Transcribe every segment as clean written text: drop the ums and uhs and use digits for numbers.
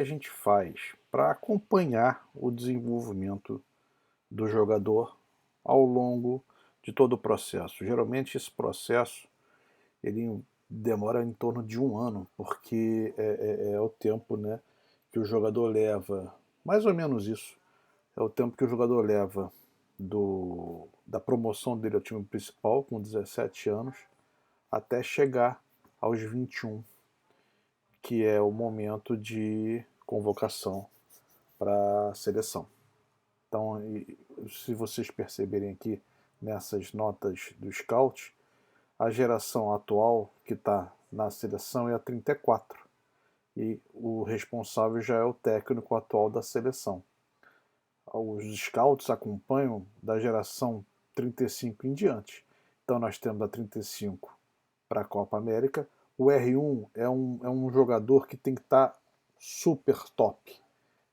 a gente faz para acompanhar o desenvolvimento do jogador ao longo de todo o processo? Geralmente esse processo ele demora em torno de um ano, porque é o tempo, né, que o jogador leva, mais ou menos isso, é o tempo que o jogador leva da promoção dele ao time principal, com 17 anos, até chegar aos 21, que é o momento de convocação para a seleção. Então, se vocês perceberem aqui nessas notas do Scout, a geração atual que está na seleção é a 34 e o responsável já é o técnico atual da seleção. Os Scouts acompanham da geração 35 em diante. Então nós temos a 35 para a Copa América. O R1 é um jogador que tem que estar super top.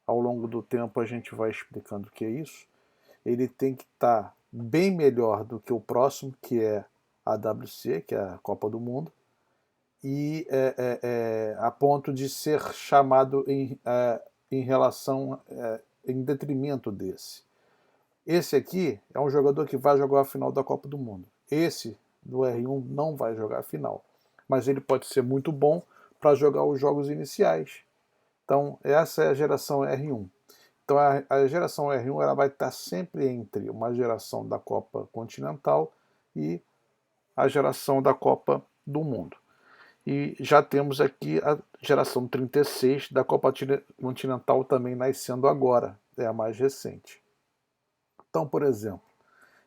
Ao longo do tempo a gente vai explicando o que é isso. Ele tem que estar bem melhor do que o próximo, que é a WC, que é a Copa do Mundo, e a ponto de ser chamado em relação, em detrimento desse. Esse aqui é um jogador que vai jogar a final da Copa do Mundo. Esse do R1 não vai jogar a final, mas ele pode ser muito bom para jogar os jogos iniciais. Então essa é a geração R1. Então a geração R1 ela vai estar sempre entre uma geração da Copa Continental e a geração da Copa do Mundo. E já temos aqui a geração 36 da Copa Continental também nascendo agora, é a mais recente. Então, por exemplo,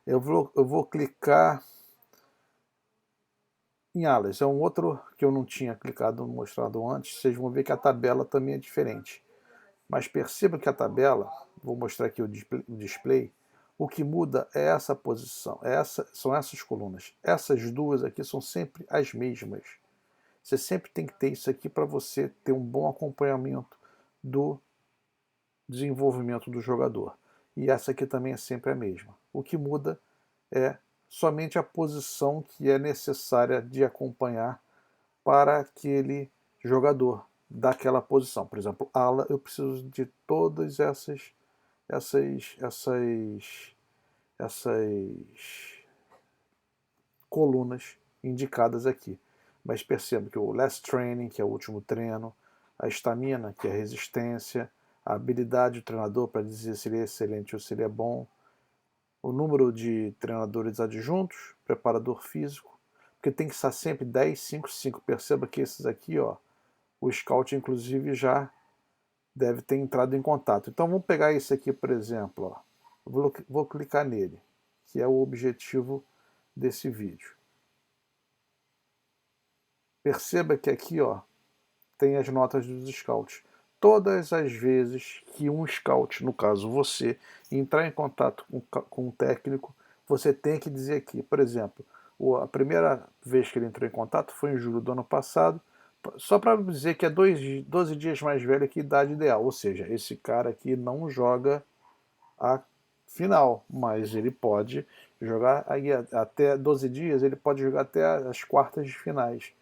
eu vou clicar em Alas, é um outro que eu não tinha clicado, mostrado antes, vocês vão ver que a tabela também é diferente. Mas perceba que a tabela, vou mostrar aqui o display, o que muda é essa posição, são essas colunas. Essas duas aqui são sempre as mesmas. Você sempre tem que ter isso aqui para você ter um bom acompanhamento do desenvolvimento do jogador. E essa aqui também é sempre a mesma. O que muda é somente a posição que é necessária de acompanhar para aquele jogador daquela posição. Por exemplo, ala, eu preciso de todas essas colunas indicadas aqui. Mas perceba que o last training, que é o último treino, a estamina, que é a resistência, a habilidade do treinador para dizer se ele é excelente ou se ele é bom, o número de treinadores adjuntos, preparador físico, porque tem que estar sempre 10, 5, 5. Perceba que esses aqui, ó, o Scout inclusive já deve ter entrado em contato. Então vamos pegar esse aqui, por exemplo, ó. Vou clicar nele, que é o objetivo desse vídeo. Perceba que aqui, ó, tem as notas dos scouts. Todas as vezes que um scout, no caso você, entrar em contato com um técnico, você tem que dizer aqui, por exemplo, a primeira vez que ele entrou em contato foi em julho do ano passado, só para dizer que é 12 dias mais velho que a idade ideal, ou seja, esse cara aqui não joga a final, mas ele pode jogar aí até 12 dias, ele pode jogar até as quartas de finais.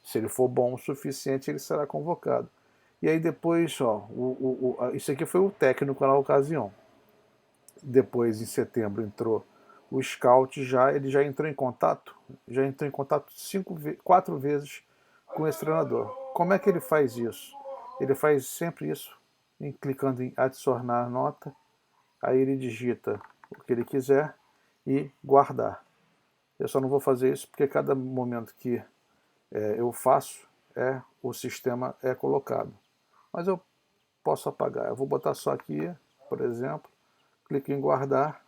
Se ele for bom o suficiente, ele será convocado. E aí depois, ó, isso aqui foi o técnico na ocasião. Depois, em setembro, entrou o scout, ele já entrou em contato, 4 vezes com esse treinador. Como é que ele faz isso? Ele faz sempre isso, clicando em adicionar nota, aí ele digita o que ele quiser e guardar. Eu só não vou fazer isso porque cada momento que eu faço, o sistema é colocado. Mas eu posso apagar. Eu vou botar só aqui, por exemplo, clique em guardar,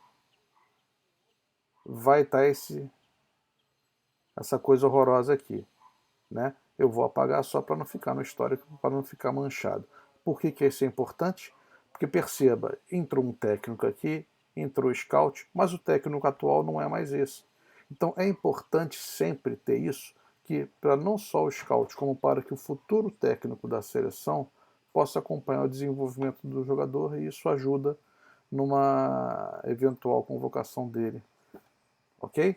vai estar essa coisa horrorosa aqui, né? Eu vou apagar só para não ficar no histórico, para não ficar manchado. Por que isso é importante? Porque perceba, entrou um técnico aqui, entrou o scout, mas o técnico atual não é mais esse. Então é importante sempre ter isso, que para não só o scout, como para que o futuro técnico da seleção possa acompanhar o desenvolvimento do jogador, e isso ajuda numa eventual convocação dele. Ok?